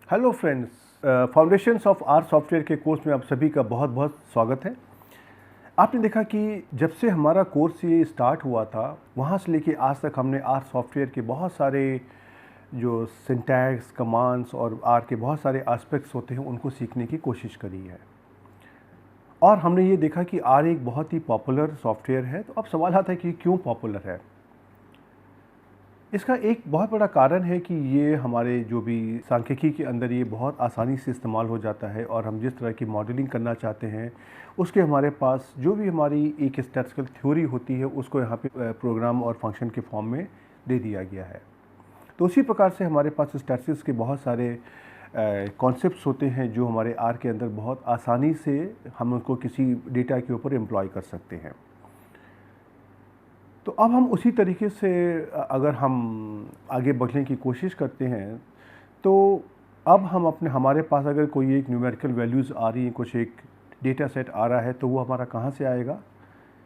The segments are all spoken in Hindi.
Hello friends, foundations of R software के कोर्स में आप सभी का बहुत बहुत स्वागत है। आपने देखा कि जब से हमारा कोर्स ये स्टार्ट हुआ था वहाँ से लेके आज तक हमने आर सॉफ्टवेयर के बहुत सारे जो सिंटैक्स, कमांड्स और आर के बहुत सारे एस्पेक्ट्स होते हैं उनको सीखने की कोशिश करी है। और हमने ये देखा कि आर एक बहुत ही पॉपुलर सॉफ्टवेयर है। तो अब सवाल आता है कि क्यों पॉपुलर है। इसका एक बहुत बड़ा कारण है कि ये हमारे जो भी सांख्यिकी के अंदर ये बहुत आसानी से इस्तेमाल हो जाता है और हम जिस तरह की मॉडलिंग करना चाहते हैं उसके हमारे पास जो भी हमारी एक स्टैटिस्टिकल थ्योरी होती है उसको यहाँ पे प्रोग्राम और फंक्शन के फॉर्म में दे दिया गया है। तो उसी प्रकार से हमारे पास स्टैटिस्टिक्स के बहुत सारे कॉन्सेप्ट्स होते हैं जो हमारे आर के अंदर बहुत आसानी से हम उनको किसी डेटा के ऊपर एम्प्लॉय कर सकते हैं। तो अब हम उसी तरीके से अगर हम आगे बढ़ने की कोशिश करते हैं तो अब हम हमारे पास अगर कोई एक न्यूमेरिकल वैल्यूज़ आ रही है, कुछ एक डेटा सेट आ रहा है, तो वो हमारा कहाँ से आएगा?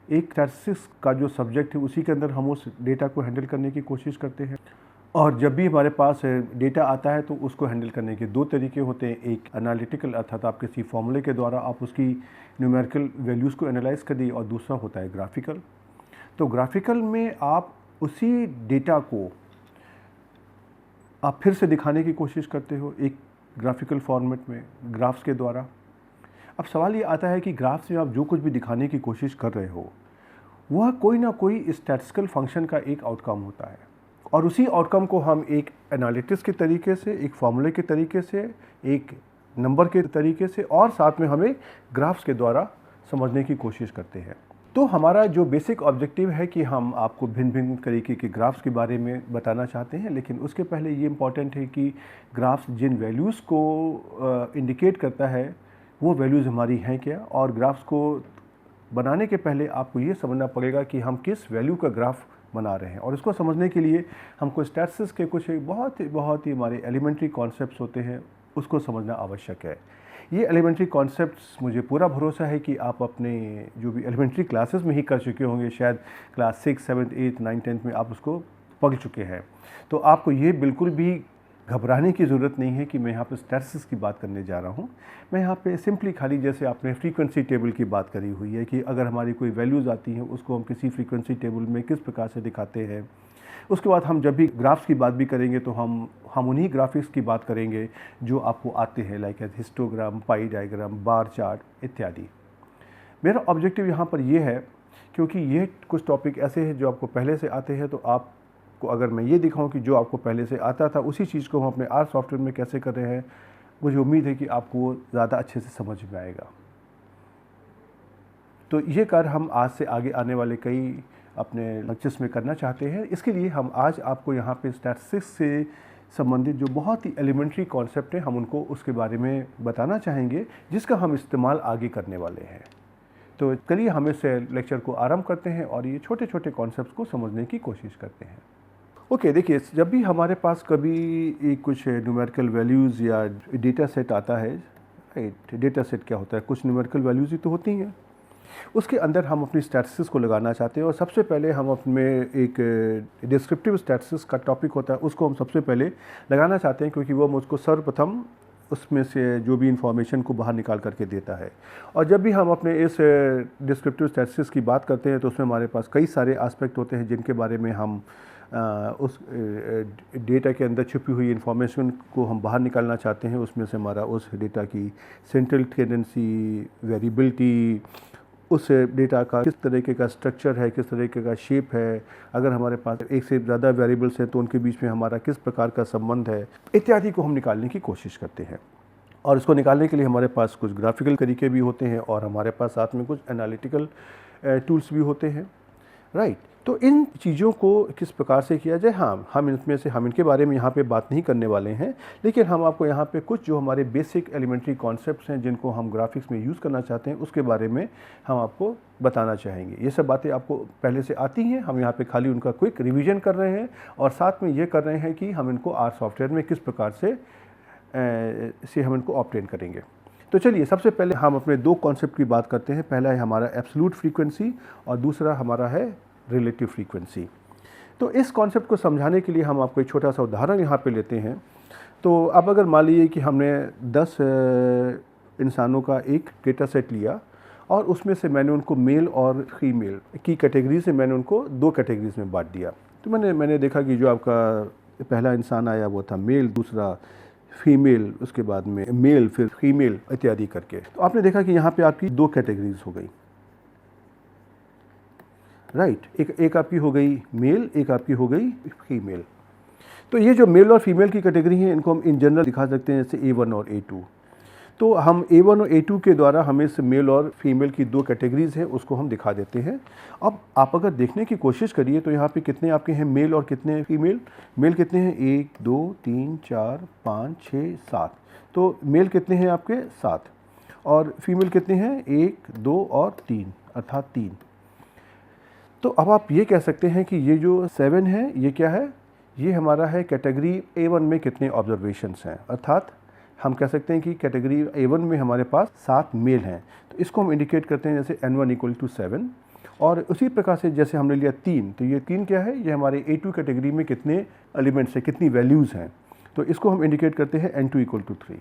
एक स्टैटिस्टिक्स का जो सब्जेक्ट है उसी के अंदर हम उस डेटा को हैंडल करने की कोशिश करते हैं। और जब भी हमारे पास डेटा आता है तो उसको हैंडल करने के दो तरीके होते हैं। एक एनालिटिकल, अर्थात आप किसी फॉर्मूले के द्वारा आप उसकी न्यूमेरिकल वैल्यूज़ को एनालाइज कर दिए, और दूसरा होता है ग्राफिकल। तो ग्राफिकल में आप उसी डेटा को आप फिर से दिखाने की कोशिश करते हो एक ग्राफिकल फॉर्मेट में, ग्राफ्स के द्वारा। अब सवाल ये आता है कि ग्राफ्स में आप जो कुछ भी दिखाने की कोशिश कर रहे हो वह कोई ना कोई स्टैटिस्टिकल फंक्शन का एक आउटकम होता है, और उसी आउटकम को हम एक एनालिटिक्स के तरीके से, एक फॉर्मूले के तरीके से, एक नंबर के तरीके से और साथ में हमें ग्राफ्स के द्वारा समझने की कोशिश करते हैं। तो हमारा जो बेसिक ऑब्जेक्टिव है कि हम आपको भिन्न भिन्न तरीके के ग्राफ्स के बारे में बताना चाहते हैं, लेकिन उसके पहले ये इम्पॉर्टेंट है कि ग्राफ्स जिन वैल्यूज़ को इंडिकेट करता है वो वैल्यूज़ हमारी हैं क्या, और ग्राफ्स को बनाने के पहले आपको ये समझना पड़ेगा कि हम किस वैल्यू का ग्राफ बना रहे हैं। और इसको समझने के लिए हमको स्टैटिस्टिक्स के कुछ बहुत ही हमारे एलिमेंट्री कॉन्सेप्ट्स होते हैं, उसको समझना आवश्यक है। ये एलिमेंट्री कॉन्सेप्ट्स मुझे पूरा भरोसा है कि आप अपने जो भी एलिमेंट्री क्लासेस में ही कर चुके होंगे, शायद क्लास 6, 7, 8, 9, 10 में आप उसको पढ़ चुके हैं। तो आपको ये बिल्कुल भी घबराने की ज़रूरत नहीं है कि मैं यहाँ पे स्टैटिस्टिक्स की बात करने जा रहा हूँ। मैं यहाँ पे सिंपली खाली, जैसे आपने फ्रीक्वेंसी टेबल की बात करी हुई है कि अगर हमारी कोई वैल्यूज़ आती हैं उसको हम किसी फ्रीक्वेंसी टेबल में किस प्रकार से दिखाते हैं। उसके बाद हम जब भी ग्राफ्स की बात भी करेंगे तो हम उन्हीं ग्राफिक्स की बात करेंगे जो आपको आते हैं, लाइक हिस्टोग्राम, पाई डायग्राम, बार चार्ट इत्यादि। मेरा ऑब्जेक्टिव यहाँ पर ये है, क्योंकि ये कुछ टॉपिक ऐसे हैं जो आपको पहले से आते हैं, तो आपको अगर मैं ये दिखाऊं कि जो आपको पहले से आता था उसी चीज़ को हम अपने आर सॉफ्टवेयर में कैसे कर रहे हैं, मुझे उम्मीद है कि आपको ज़्यादा अच्छे से समझ में आएगा। तो ये कार्य हम आज से आगे आने वाले कई अपने लेक्चर्स में करना चाहते हैं। इसके लिए हम आज आपको यहाँ पे स्टैटिस्टिक्स से संबंधित जो बहुत ही एलिमेंट्री कॉन्सेप्ट हैं हम उनको उसके बारे में बताना चाहेंगे, जिसका हम इस्तेमाल आगे करने वाले हैं। तो चलिए हम इस लेक्चर को आरंभ करते हैं और ये छोटे छोटे कॉन्सेप्ट्स को समझने की कोशिश करते हैं। ओके, देखिए, जब भी हमारे पास कभी कुछ न्यूमेरिकल वैल्यूज़ या डेटा सेट आता है, राइट, डेटा सेट क्या होता है, कुछ न्यूमेरिकल वैल्यूज़ ही तो होती हैं, उसके अंदर हम अपनी स्टैटिस्टिक्स को लगाना चाहते हैं। और सबसे पहले हम अपने एक डिस्क्रिप्टिव स्टैटिस्टिक्स का टॉपिक होता है उसको हम सबसे पहले लगाना चाहते हैं, क्योंकि वो मुझको सर्वप्रथम उसमें से जो भी इंफॉर्मेशन को बाहर निकाल करके देता है। और जब भी हम अपने इस डिस्क्रिप्टिव स्टैटिस्टिक्स की बात करते हैं तो उसमें हमारे पास कई सारे एस्पेक्ट होते हैं जिनके बारे में हम उस डेटा के अंदर छुपी हुई इंफॉर्मेशन को हम बाहर निकालना चाहते हैं। उसमें से हमारा उस डेटा की सेंट्रल टेंडेंसी, वेरिएबिलिटी, उस डेटा का किस तरीके का स्ट्रक्चर है, किस तरीके का शेप है, अगर हमारे पास एक से ज़्यादा वेरिएबल्स हैं तो उनके बीच में हमारा किस प्रकार का संबंध है, इत्यादि को हम निकालने की कोशिश करते हैं। और इसको निकालने के लिए हमारे पास कुछ ग्राफिकल तरीके भी होते हैं और हमारे पास साथ में कुछ एनालिटिकल टूल्स भी होते हैं, राइट। तो इन चीज़ों को किस प्रकार से किया जाए, हाँ, हम इनके बारे में यहाँ पे बात नहीं करने वाले हैं, लेकिन हम आपको यहाँ पे कुछ जो हमारे बेसिक एलिमेंट्री कॉन्सेप्ट्स हैं जिनको हम ग्राफिक्स में यूज़ करना चाहते हैं उसके बारे में हम आपको बताना चाहेंगे। ये सब बातें आपको पहले से आती हैं, हम यहाँ पे खाली उनका क्विक रिवीजन कर रहे हैं और साथ में ये कर रहे हैं कि हम इनको आर सॉफ्टवेयर में किस प्रकार से हम इनको ऑब्टेन करेंगे। तो चलिए सबसे पहले हम अपने दो कॉन्सेप्ट की बात करते हैं। पहला है हमारा एब्सोल्यूट फ्रीक्वेंसी और दूसरा हमारा है रिलेटिव फ्रीक्वेंसी। तो इस कॉन्सेप्ट को समझाने के लिए हम आपको एक छोटा सा उदाहरण यहाँ पे लेते हैं। तो अब अगर मान लीजिए कि हमने 10 इंसानों का एक डेटा सेट लिया और उसमें से मैंने उनको मेल और फीमेल की कैटेगरी से मैंने उनको दो कैटेगरीज में बांट दिया। तो मैंने देखा कि जो आपका पहला इंसान आया वो था मेल, दूसरा फीमेल, उसके बाद में मेल, फिर फीमेल इत्यादि करके। तो आपने देखा कि यहाँ पे आपकी दो कैटेगरीज हो गई, राइट। एक आपकी हो गई मेल, एक आपकी हो गई फीमेल। तो ये जो मेल और फीमेल की कैटेगरी है इनको हम इन जनरल दिखा सकते हैं जैसे A1 और A2। तो हम A1 और A2 के द्वारा हमें इस मेल और फीमेल की दो कैटेगरीज हैं उसको हम दिखा देते हैं। अब आप अगर देखने की कोशिश करिए तो यहाँ पे कितने आपके हैं मेल और कितने फीमेल। मेल कितने हैं 1 2 3 4 5 6 7। तो मेल कितने हैं आपके 7 और फीमेल कितने हैं 1 2 और 3 अर्थात 3। तो अब आप ये कह सकते हैं कि ये जो 7 है ये क्या है, ये हमारा है कैटेगरी A1 में कितने ऑब्जर्वेशंस हैं, अर्थात हम कह सकते हैं कि कैटेगरी A1 में हमारे पास 7 मेल हैं। तो इसको हम इंडिकेट करते हैं जैसे N1 = 7। और उसी प्रकार से जैसे हमने लिया 3, तो ये 3 क्या है, ये हमारे A2 कैटेगरी में कितने एलिमेंट्स हैं, कितनी वैल्यूज़ हैं। तो इसको हम इंडिकेट करते हैं N2 = 3,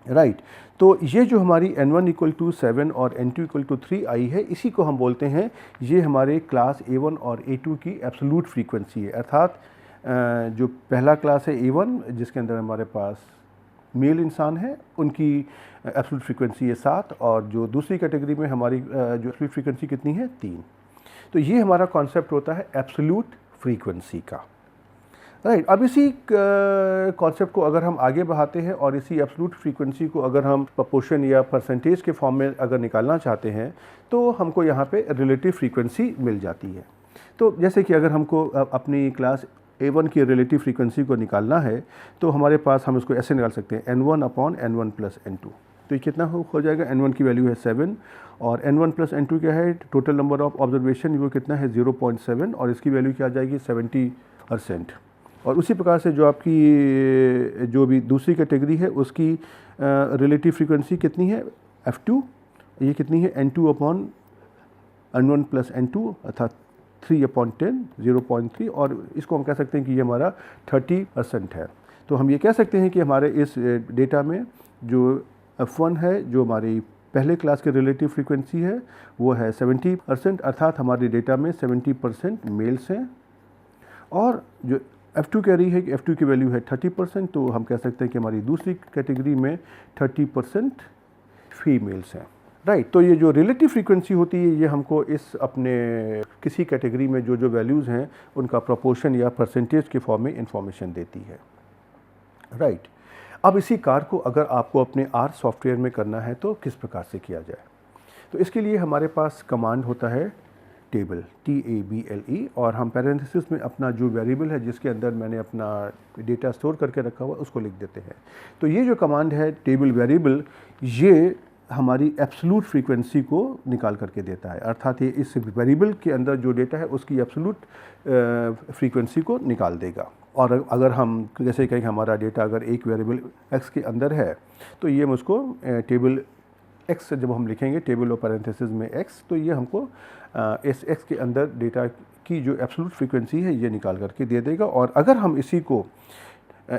राइट। तो ये जो हमारी N1 = 7 और N2 = 3 आई है, इसी को हम बोलते हैं ये हमारे क्लास A1 और A2 की एब्सोल्यूट फ्रीक्वेंसी है। अर्थात जो पहला क्लास है A1 जिसके अंदर हमारे पास मेल इंसान है उनकी एब्सोल्यूट फ्रीक्वेंसी है 7 और जो दूसरी कैटेगरी में हमारी जो एब्सोल्यूट फ्रीक्वेंसी कितनी है 3। तो ये हमारा कॉन्सेप्ट होता है एब्सोल्यूट फ्रीक्वेंसी का, राइट। अब इसी कॉन्सेप्ट को अगर हम आगे बढ़ाते हैं और इसी एब्सोल्यूट फ्रीक्वेंसी को अगर हम प्रोपोर्शन या परसेंटेज के फॉर्म में अगर निकालना चाहते हैं तो हमको यहाँ पे रिलेटिव फ्रीक्वेंसी मिल जाती है। तो जैसे कि अगर हमको अपनी क्लास A1 की रिलेटिव फ्रीक्वेंसी को निकालना है तो हमारे पास हम इसको ऐसे निकाल सकते हैं N1/N1 + N2। तो ये कितना हो जाएगा, N1 की वैल्यू है 7 और N1 + N2 क्या है, टोटल नंबर ऑफ ऑब्जर्वेशन वो कितना है 0.7 और इसकी वैल्यू क्या आ जाएगी 70%। और उसी प्रकार से जो आपकी जो भी दूसरी कैटेगरी है उसकी रिलेटिव फ्रीक्वेंसी कितनी है F2, ये कितनी है N2/N1 + N2 अर्थात 3/10 0.3 और इसको हम कह सकते हैं कि ये हमारा 30% है। तो हम ये कह सकते हैं कि हमारे इस डेटा में जो F1 है जो हमारी पहले क्लास की रिलेटिव फ्रीक्वेंसी है वो है 70%, अर्थात हमारे डेटा में 70% मेल्स हैं। और जो F2 कह रही है कि F2 की वैल्यू है 30%, तो हम कह सकते हैं कि हमारी दूसरी कैटेगरी में 30% फीमेल्स हैं, राइट। तो ये जो रिलेटिव फ्रीक्वेंसी होती है ये हमको इस अपने किसी कैटेगरी में जो वैल्यूज़ हैं उनका प्रोपोर्शन या परसेंटेज के फॉर्म में इंफॉर्मेशन देती है, राइट। अब इसी कार्य को अगर आपको अपने आर सॉफ्टवेयर में करना है तो किस प्रकार से किया जाए, तो इसके लिए हमारे पास कमांड होता है टेबल TABLE और हम पैरेंथेसिस में अपना जो वेरिएबल है जिसके अंदर मैंने अपना डेटा स्टोर करके रखा हुआ उसको लिख देते हैं। तो ये जो कमांड है टेबल वेरिएबल ये हमारी एब्सोल्यूट फ्रीक्वेंसी को निकाल करके देता है, अर्थात ये इस वेरिएबल के अंदर जो डेटा है उसकी एब्सोल्यूट फ्रीक्वेंसी को निकाल देगा। और अगर हम जैसे कहें हमारा डेटा अगर एक वेरिएबल x के अंदर है तो ये हम उसको टेबल x जब हम लिखेंगे टेबल और पैरेंथेसिस में x, तो ये हमको इस x के अंदर डेटा की जो एब्सोल्यूट फ्रीक्वेंसी है ये निकाल करके दे देगा। और अगर हम इसी को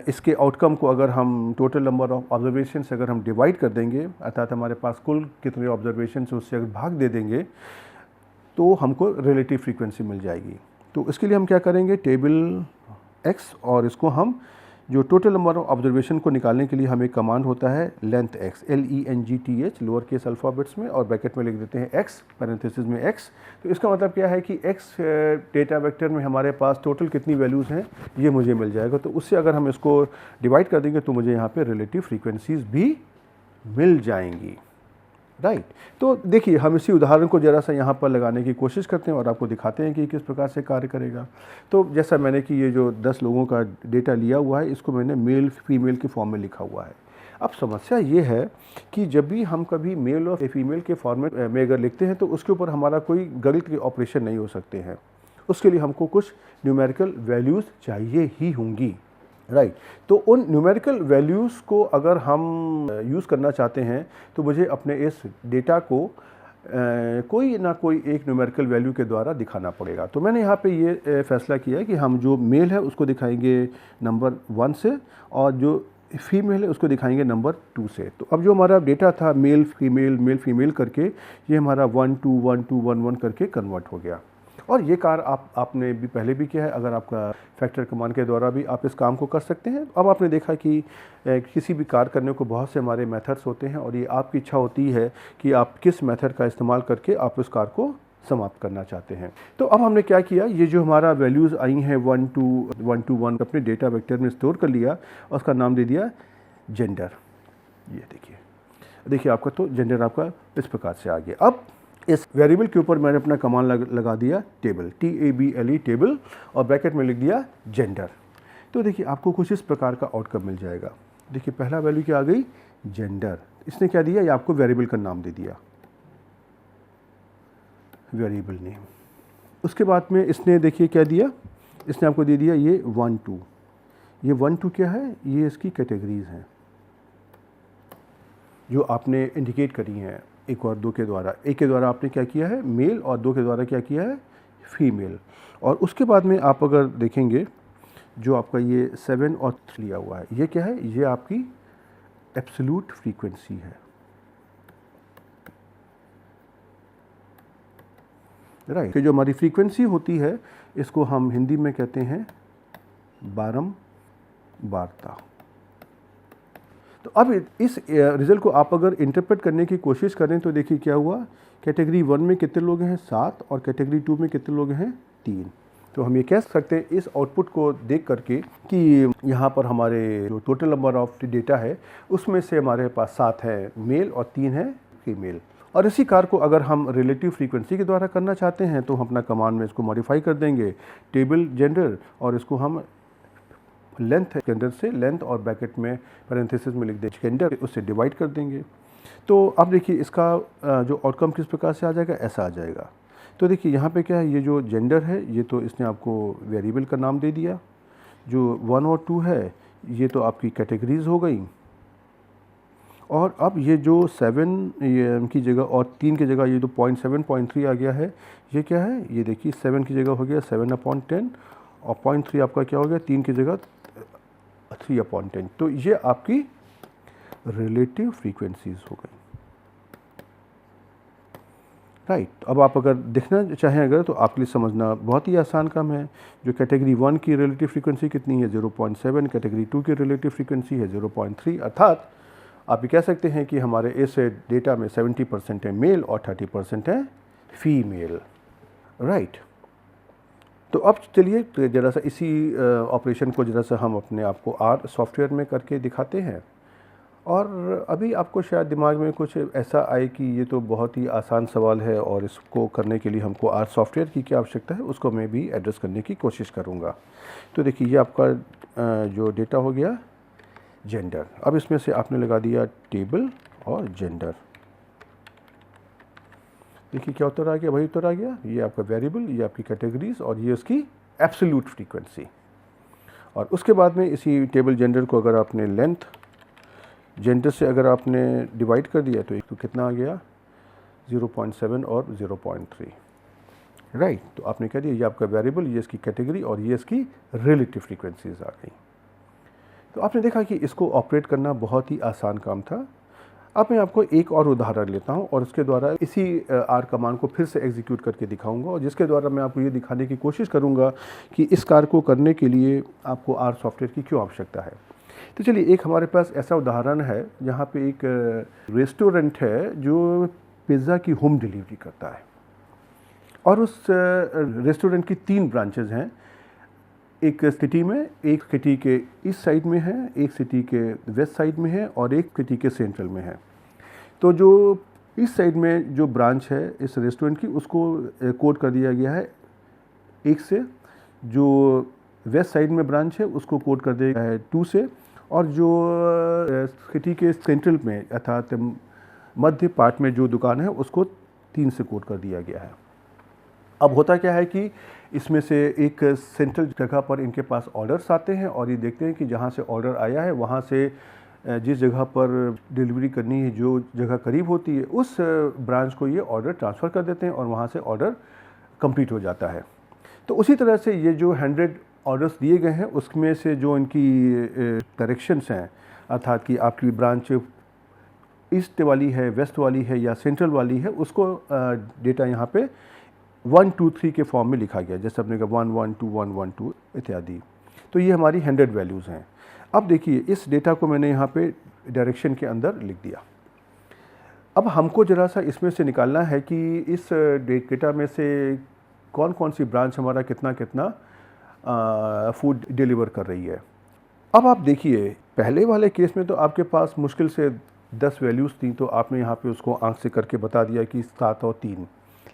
इसके आउटकम को अगर हम टोटल नंबर ऑफ ऑब्जर्वेशन से अगर हम डिवाइड कर देंगे, अर्थात हमारे पास कुल कितने ऑब्जर्वेशन से उससे अगर भाग दे देंगे तो हमको रिलेटिव फ्रीक्वेंसी मिल जाएगी। तो इसके लिए हम क्या करेंगे, टेबल x और इसको हम जो टोटल नंबर ऑफ ऑब्जर्वेशन को निकालने के लिए हमें कमांड होता है length x LENGTH lower case alphabets में और ब्रैकेट में लिख देते हैं x पैरेंथेसिस में x। तो इसका मतलब क्या है कि x डेटा वेक्टर में हमारे पास टोटल कितनी वैल्यूज़ हैं ये मुझे मिल जाएगा। तो उससे अगर हम इसको डिवाइड कर देंगे तो मुझे यहाँ पे रिलेटिव फ्रीक्वेंसीज़ भी मिल जाएंगी, राइट। तो देखिए हम इसी उदाहरण को ज़रा सा यहाँ पर लगाने की कोशिश करते हैं और आपको दिखाते हैं कि किस प्रकार से कार्य करेगा। तो जैसा मैंने कि ये जो 10 लोगों का डेटा लिया हुआ है, इसको मैंने मेल फीमेल के फॉर्म में लिखा हुआ है। अब समस्या ये है कि जब भी हम कभी मेल और फीमेल के फॉर्मेट में अगर लिखते हैं तो उसके ऊपर हमारा कोई गलत के ऑपरेशन नहीं हो सकते हैं। उसके लिए हमको कुछ न्यूमेरिकल वैल्यूज़ चाहिए ही होंगी, राइट। तो उन न्यूमेरिकल वैल्यूज़ को अगर हम यूज़ करना चाहते हैं तो मुझे अपने इस डेटा को कोई ना कोई एक न्यूमेरिकल वैल्यू के द्वारा दिखाना पड़ेगा। तो मैंने यहाँ पे ये फैसला किया है कि हम जो मेल है उसको दिखाएंगे नंबर 1 से और जो फीमेल है उसको दिखाएंगे नंबर 2 से। तो अब जो हमारा डेटा था मेल फीमेल करके ये हमारा 1 2 1 2 1 1 करके कन्वर्ट हो गया। और ये कार्य आपने भी पहले भी किया है, अगर आपका फैक्टर कमांड के द्वारा भी आप इस काम को कर सकते हैं। अब आपने देखा कि किसी भी कार्य करने को बहुत से हमारे मेथड्स होते हैं और ये आपकी इच्छा होती है कि आप किस मेथड का इस्तेमाल करके आप उस कार्य को समाप्त करना चाहते हैं। तो अब हमने क्या किया, ये जो हमारा वैल्यूज़ आई हैं 1 2 1 2 1 अपने डेटा वेक्टर में स्टोर कर लिया और उसका नाम दे दिया जेंडर। ये देखिए आपका तो जेंडर आपका इस प्रकार से आ गया। अब इस वेरिएबल के ऊपर मैंने अपना कमांड लगा दिया टेबल, TABLE टेबल, और ब्रैकेट में लिख दिया जेंडर। तो देखिए आपको कुछ इस प्रकार का आउटकम मिल जाएगा। देखिए पहला वैल्यू क्या आ गई, जेंडर। इसने क्या दिया, ये आपको वेरिएबल का नाम दे दिया, वेरिएबल नेम। उसके बाद में इसने देखिए क्या दिया, इसने आपको दे दिया ये 1 2। ये 1 2 क्या है, ये इसकी कैटेगरीज हैं जो आपने इंडिकेट करी हैं 1 और 2 के द्वारा। 1 के द्वारा आपने क्या किया है मेल और 2 के द्वारा क्या किया है फीमेल। और उसके बाद में आप अगर देखेंगे जो आपका ये 7 और 3 लिया हुआ है, ये क्या है, ये आपकी एब्सोल्यूट फ्रीक्वेंसी है, राइट। तो जो हमारी फ्रीक्वेंसी होती है इसको हम हिंदी में कहते हैं बारंबारता। तो अब इस रिज़ल्ट को आप अगर इंटरप्रेट करने की कोशिश करें तो देखिए क्या हुआ, कैटेगरी 1 में कितने लोग हैं 7 और कैटेगरी 2 में कितने लोग हैं 3। तो हम ये कह सकते हैं इस आउटपुट को देख करके कि यहाँ पर हमारे जो टोटल नंबर ऑफ डेटा है उसमें से हमारे पास 7 है मेल और 3 है फीमेल। और इसी कार्य को अगर हम रिलेटिव फ्रीक्वेंसी के द्वारा करना चाहते हैं तो हम अपना कमांड में इसको मॉडिफाई कर देंगे टेबल जेंडर, और इसको हम लेंथ जेंडर से लेंथ और ब्रैकेट में पैरेंथेसिस में लिख दें जेंडर, उससे डिवाइड कर देंगे। तो अब देखिए इसका जो आउटकम किस प्रकार से आ जाएगा, ऐसा आ जाएगा। तो देखिए यहाँ पे क्या है, ये जो जेंडर है ये तो इसने आपको वेरिएबल का नाम दे दिया, जो 1 और 2 है ये तो आपकी कैटेगरीज हो गई, और अब ये जो 7 की जगह और 3 की जगह ये जो 0.7 आ गया है, ये क्या है, ये देखिए 7 की जगह हो गया 7/10 और 0.3 आपका क्या हो गया 3 की जगह 3/10। तो ये आपकी रिलेटिव फ्रीक्वेंसीज हो गई, राइट। अब आप अगर देखना चाहें अगर तो आपके लिए समझना बहुत ही आसान काम है। जो कैटेगरी 1 की रिलेटिव फ्रीक्वेंसी कितनी है 0.7, कैटेगरी 2 की रिलेटिव फ्रीक्वेंसी है 0.3, अर्थात आप ये कह सकते हैं कि हमारे इस डेटा में 70% है मेल और 30% है फीमेल, राइट। तो अब चलिए ज़रा सा इसी ऑपरेशन को ज़रा सा हम अपने आप को आर सॉफ्टवेयर में करके दिखाते हैं। और अभी आपको शायद दिमाग में कुछ ऐसा आए कि ये तो बहुत ही आसान सवाल है और इसको करने के लिए हमको आर सॉफ्टवेयर की क्या आवश्यकता है, उसको मैं भी एड्रेस करने की कोशिश करूँगा। तो देखिए ये आपका जो डेटा हो गया जेंडर। अब इसमें से आपने लगा दिया टेबल और जेंडर। देखिए क्या उत्तर आ गया, वही उत्तर आ गया। ये आपका वेरिएबल, ये आपकी कैटेगरीज और ये उसकी एब्सोल्यूट फ्रीक्वेंसी। और उसके बाद में इसी टेबल जेंडर को अगर आपने लेंथ जेंडर से अगर आपने डिवाइड कर दिया तो एक तो कितना आ गया 0.7 और 0.3, राइट। तो आपने कह दिया ये आपका वेरिएबल, ये इसकी कैटेगरी और ये इसकी रिलेटिव फ्रीक्वेंसीज आ गई। तो आपने देखा कि इसको ऑपरेट करना बहुत ही आसान काम था। अब मैं आपको एक और उदाहरण लेता हूं और इसके द्वारा इसी आर कमांड को फिर से एग्जीक्यूट करके दिखाऊंगा, और जिसके द्वारा मैं आपको ये दिखाने की कोशिश करूंगा कि इस कार्य को करने के लिए आपको आर सॉफ्टवेयर की क्यों आवश्यकता है। तो चलिए एक हमारे पास ऐसा उदाहरण है जहाँ पे एक रेस्टोरेंट है जो पिज़्ज़ा की होम डिलीवरी करता है, और उस रेस्टोरेंट की 3 ब्रांचेज़ हैं। एक सिटी में, एक सिटी के ईस्ट साइड में है, एक सिटी के वेस्ट साइड में है और एक सिटी के सेंट्रल में है। तो जो इस साइड में जो ब्रांच है इस रेस्टोरेंट की उसको कोड कर दिया गया है 1 से, जो वेस्ट साइड में ब्रांच है उसको कोड कर दिया गया है 2 से, और जो सिटी के सेंट्रल में अर्थात मध्य पार्ट में जो दुकान है उसको 3 से कोड कर दिया गया है। अब होता क्या है कि इसमें से एक सेंट्रल जगह पर इनके पास ऑर्डर्स आते हैं और ये देखते हैं कि जहाँ से ऑर्डर आया है वहाँ से जिस जगह पर डिलीवरी करनी है, जो जगह करीब होती है, उस ब्रांच को ये ऑर्डर ट्रांसफ़र कर देते हैं और वहाँ से ऑर्डर कंप्लीट हो जाता है। तो उसी तरह से ये जो 100 ऑर्डर्स दिए गए हैं उसमें से जो इनकी डायरेक्शंस हैं, अर्थात कि आपकी ब्रांच ईस्ट वाली है, वेस्ट वाली है या सेंट्रल वाली है, उसको डेटा यहाँ पे 1 2 3 के फॉर्म में लिखा गया, जैसे अपने का 1 1 2 1 1 2 इत्यादि। तो ये हमारी 100 वैल्यूज़ हैं। अब देखिए इस डेटा को मैंने यहाँ पे डायरेक्शन के अंदर लिख दिया। अब हमको ज़रा सा इसमें से निकालना है कि इस डेटा में से कौन कौन सी ब्रांच हमारा कितना कितना फूड डिलीवर कर रही है। अब आप देखिए पहले वाले केस में तो आपके पास मुश्किल से 10 वैल्यूज़ थी, तो आपने यहाँ पे उसको आंख से करके बता दिया कि 7 और 3।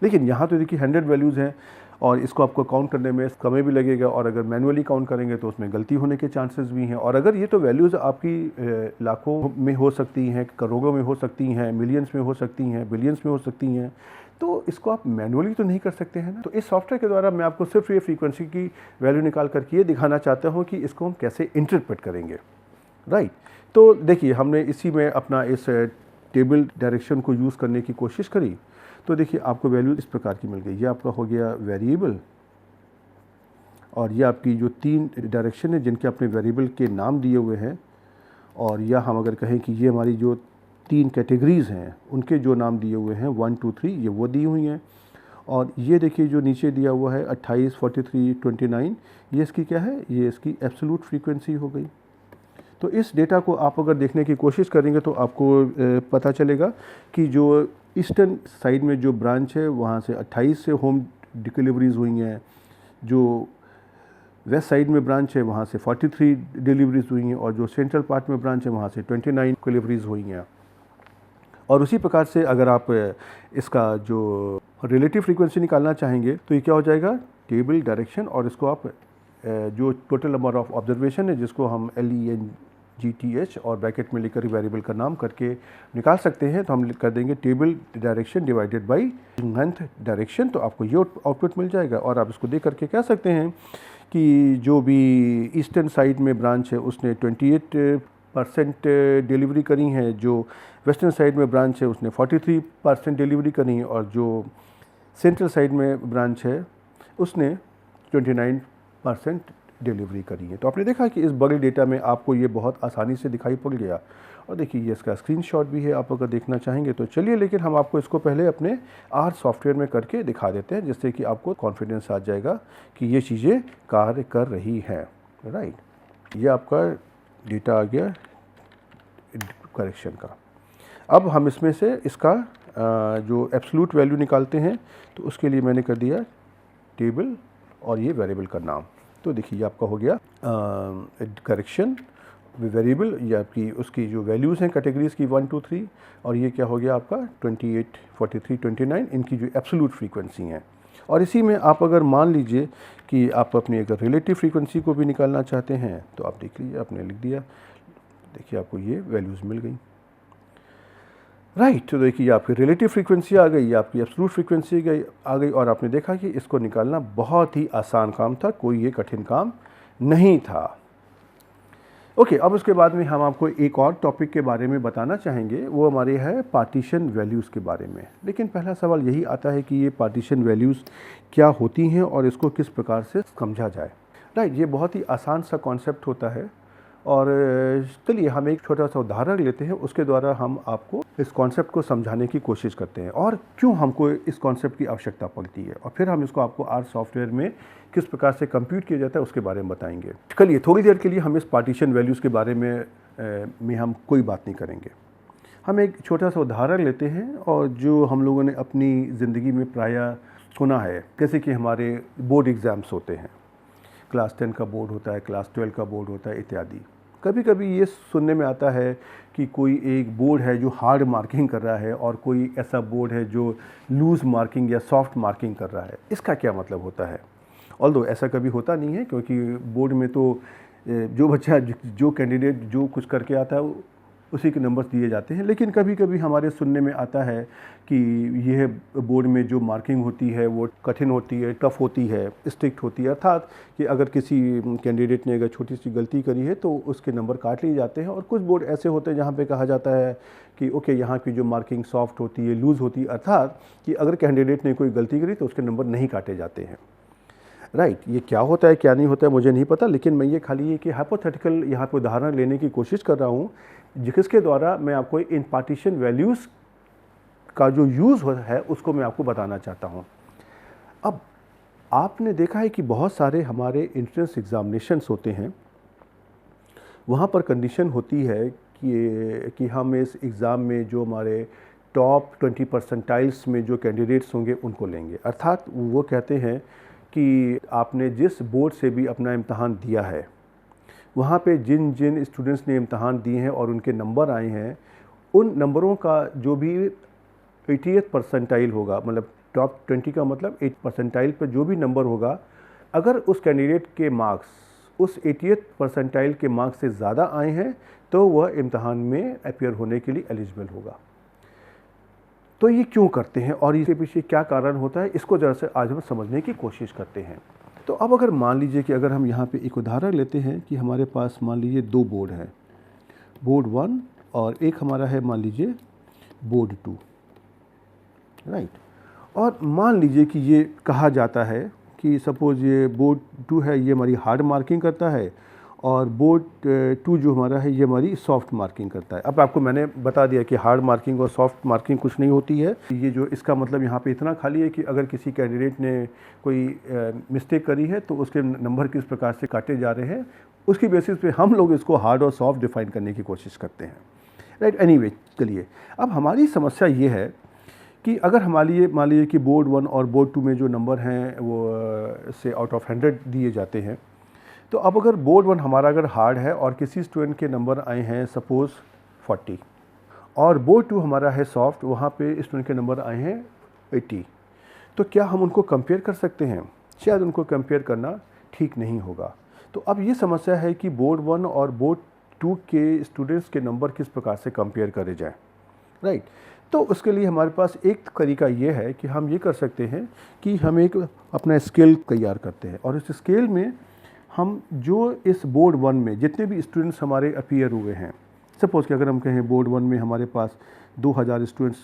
लेकिन यहाँ तो देखिए 100 वैल्यूज़ हैं और इसको आपको काउंट करने में समय भी लगेगा, और अगर मैनुअली काउंट करेंगे तो उसमें गलती होने के चांसेस भी हैं। और अगर ये तो वैल्यूज़ आपकी लाखों में हो सकती हैं, करोड़ों में हो सकती हैं, मिलियंस में हो सकती हैं, बिलियंस में हो सकती हैं, तो इसको आप मैनुअली तो नहीं कर सकते हैं ना। तो इस सॉफ्टवेयर के द्वारा मैं आपको सिर्फ ये फ्रीक्वेंसी की वैल्यू निकाल करके ये दिखाना चाहता हूँ कि इसको हम कैसे इंटरप्रेट करेंगे, राइट। तो देखिए हमने इसी में अपना इस टेबल डायरेक्शन को यूज़ करने की कोशिश करी। तो देखिए आपको वैल्यू इस प्रकार की मिल गई। ये आपका हो गया वेरिएबल, और ये आपकी जो 3 डायरेक्शन है जिनके अपने वेरिएबल के नाम दिए हुए हैं, और या हम अगर कहें कि ये हमारी जो 3 कैटेगरीज़ हैं उनके जो नाम दिए हुए हैं 1 2 3 ये वो दी हुई हैं। और ये देखिए जो नीचे दिया हुआ है 28 43 29, ये इसकी क्या है, ये इसकी एब्सोल्यूट फ्रीक्वेंसी हो गई। तो इस डेटा को आप अगर देखने की कोशिश करेंगे तो आपको पता चलेगा कि जो ईस्टर्न साइड में जो ब्रांच है वहाँ से 28 से होम डिलीवरीज़ हुई हैं, जो वेस्ट साइड में ब्रांच है वहाँ से 43 डिलीवरीज़ हुई हैं, और जो सेंट्रल पार्ट में ब्रांच है वहाँ से 29 डिलीवरीज़ हुई हैं। और उसी प्रकार से अगर आप इसका जो रिलेटिव फ्रीक्वेंसी निकालना चाहेंगे तो ये क्या हो जाएगा, टेबल डायरेक्शन, और इसको आप जो टोटल नंबर ऑफ ऑब्जर्वेशन है जिसको हम LENGTH और ब्रैकेट में लेकर वेरिएबल का नाम करके निकाल सकते हैं, तो हम कर देंगे table direction divided by length direction, तो आपको ये आउटपुट मिल जाएगा। और आप इसको देख करके कह सकते हैं कि जो भी ईस्टर्न साइड में ब्रांच है उसने 28% डिलीवरी करी है, जो वेस्टर्न साइड में ब्रांच है उसने 43% डिलीवरी करी है, और जो सेंट्रल साइड में ब्रांच है उसने 29% डिलीवरी करी है। तो आपने देखा कि इस बड़े डेटा में आपको ये बहुत आसानी से दिखाई पड़ गया। और देखिए ये इसका स्क्रीनशॉट भी है, आप अगर देखना चाहेंगे तो चलिए, लेकिन हम आपको इसको पहले अपने R सॉफ्टवेयर में करके दिखा देते हैं, जिससे कि आपको कॉन्फिडेंस आ जाएगा कि ये चीज़ें कार्य कर रही हैं, राइट। ये आपका डेटा आ गया करेक्शन का। अब हम इसमें से इसका जो एब्सोल्यूट वैल्यू निकालते हैं, तो उसके लिए मैंने कर दिया टेबल और ये वेरिएबल का नाम। तो देखिए ये आपका हो गया करेक्शन वेरिएबल, ये आपकी उसकी जो वैल्यूज़ हैं कैटेगरीज़ की 1 2 3, और ये क्या हो गया आपका 28 43 29 इनकी जो एब्सोल्यूट फ्रीक्वेंसी हैं। और इसी में आप अगर मान लीजिए कि आप अपनी अगर रिलेटिव फ्रीक्वेंसी को भी निकालना चाहते हैं तो आप देख लीजिए, आपने लिख दिया, देखिए आपको ये वैल्यूज़ मिल गई, राइट। तो देखिए आपकी रिलेटिव फ्रीक्वेंसी आ गई, आपकी एब्सोल्यूट फ्रीक्वेंसी आ गई, और आपने देखा कि इसको निकालना बहुत ही आसान काम था, कोई ये कठिन काम नहीं था। ओके, अब उसके बाद में हम आपको एक और टॉपिक के बारे में बताना चाहेंगे, वो हमारे है पार्टीशन वैल्यूज़ के बारे में। लेकिन पहला सवाल यही आता है कि ये पार्टीशन वैल्यूज़ क्या होती हैं और इसको किस प्रकार से समझा जाए, राइट। ये बहुत ही आसान सा कॉन्सेप्ट होता है, और चलिए हम एक छोटा सा उदाहरण लेते हैं, उसके द्वारा हम आपको इस कॉन्सेप्ट को समझाने की कोशिश करते हैं और क्यों हमको इस कॉन्सेप्ट की आवश्यकता पड़ती है, और फिर हम इसको आपको R सॉफ्टवेयर में किस प्रकार से कंप्यूट किया जाता है उसके बारे में बताएंगे। चलिए थोड़ी देर के लिए हम इस पार्टीशन वैल्यूज़ के बारे में हम कोई बात नहीं करेंगे। हम एक छोटा सा उदाहरण लेते हैं, और जो हम लोगों ने अपनी ज़िंदगी में प्रायः सुना है, जैसे कि हमारे बोर्ड एग्ज़ाम्स होते हैं, क्लास 10 का बोर्ड होता है, क्लास 12 का बोर्ड होता है इत्यादि। कभी कभी ये सुनने में आता है कि कोई एक बोर्ड है जो हार्ड मार्किंग कर रहा है और कोई ऐसा बोर्ड है जो लूज़ मार्किंग या सॉफ्ट मार्किंग कर रहा है। इसका क्या मतलब होता है? ऑल्दो ऐसा कभी होता नहीं है, क्योंकि बोर्ड में तो जो बच्चा जो कैंडिडेट जो कुछ करके आता है उसी के नंबर्स दिए जाते हैं। लेकिन कभी कभी हमारे सुनने में आता है कि यह बोर्ड में जो मार्किंग होती है वो कठिन होती है, टफ़ होती है, स्ट्रिक्ट होती है। अर्थात कि अगर किसी कैंडिडेट ने अगर छोटी सी गलती करी है तो उसके नंबर काट लिए जाते हैं। और कुछ बोर्ड ऐसे होते हैं जहाँ पे कहा जाता है कि ओके, यहाँ की जो मार्किंग सॉफ्ट होती है, लूज़ होती है, अर्थात कि अगर कैंडिडेट ने कोई गलती करी तो उसके नंबर नहीं काटे जाते हैं। राइट, ये क्या होता है क्या नहीं होता है मुझे नहीं पता, लेकिन मैं ये खाली ये कि हाइपोथेटिकल यहाँ पे उदाहरण लेने की कोशिश कर रहा हूँ जिसके द्वारा मैं आपको इन पार्टीशन वैल्यूज़ का जो यूज़ है उसको मैं आपको बताना चाहता हूँ। अब आपने देखा है कि बहुत सारे हमारे एंट्रेंस एग्ज़ामिनेशंस होते हैं, वहाँ पर कंडीशन होती है कि हम इस एग्ज़ाम में जो हमारे टॉप 20 परसेंटाइल्स में जो कैंडिडेट्स होंगे उनको लेंगे। अर्थात वो कहते हैं कि आपने जिस बोर्ड से भी अपना इम्तहान दिया है वहाँ पे जिन जिन स्टूडेंट्स ने इम्तहान दिए हैं और उनके नंबर आए हैं, उन नंबरों का जो भी 80th परसेंटाइल होगा, मतलब टॉप 20 का मतलब 8 परसेंटाइल पर जो भी नंबर होगा, अगर उस कैंडिडेट के मार्क्स उस 80th परसेंटाइल के मार्क्स से ज़्यादा आए हैं तो वह इम्तहान में अपीयर होने के लिए एलिजिबल होगा। तो ये क्यों करते हैं और इसके पीछे क्या कारण होता है, इसको ज़रा से आज हम समझने की कोशिश करते हैं। तो अब अगर मान लीजिए कि अगर हम यहाँ पे एक उदाहरण लेते हैं कि हमारे पास मान लीजिए 2 बोर्ड हैं, बोर्ड 1 और एक हमारा है मान लीजिए बोर्ड 2, राइट। और मान लीजिए कि ये कहा जाता है कि सपोज़ ये बोर्ड 2 है, ये हमारी हार्ड मार्किंग करता है और बोर्ड 2 जो हमारा है ये हमारी सॉफ्ट मार्किंग करता है। अब आपको मैंने बता दिया कि हार्ड मार्किंग और सॉफ्ट मार्किंग कुछ नहीं होती है। ये जो इसका मतलब यहाँ पे इतना खाली है कि अगर किसी कैंडिडेट ने कोई मिस्टेक करी है तो उसके नंबर किस प्रकार से काटे जा रहे हैं, उसकी बेसिस पे हम लोग इसको हार्ड और सॉफ्ट डिफाइन करने की कोशिश करते हैं, राइट। एनीवे, चलिए अब हमारी समस्या ये है कि अगर मान लीजिए कि बोर्ड 1 और बोर्ड 2 में जो नंबर हैं वो से आउट ऑफ 100 दिए जाते हैं, तो अब अगर बोर्ड 1 हमारा अगर हार्ड है और किसी स्टूडेंट के नंबर आए हैं सपोज़ 40 और बोर्ड 2 हमारा है सॉफ्ट, वहाँ पे स्टूडेंट के नंबर आए हैं 80, तो क्या हम उनको कंपेयर कर सकते हैं? शायद उनको कंपेयर करना ठीक नहीं होगा। तो अब ये समस्या है कि बोर्ड 1 और बोर्ड 2 के स्टूडेंट्स के नंबर किस प्रकार से कंपेयर करे जाएँ, राइट। तो उसके लिए हमारे पास एक तरीका ये है कि हम ये कर सकते हैं कि हम एक अपना स्केल तैयार करते हैं और इस स्केल में हम जो इस बोर्ड 1 में जितने भी स्टूडेंट्स हमारे अपीयर हुए हैं, सपोज़ कि अगर हम कहें बोर्ड 1 में हमारे पास 2000 स्टूडेंट्स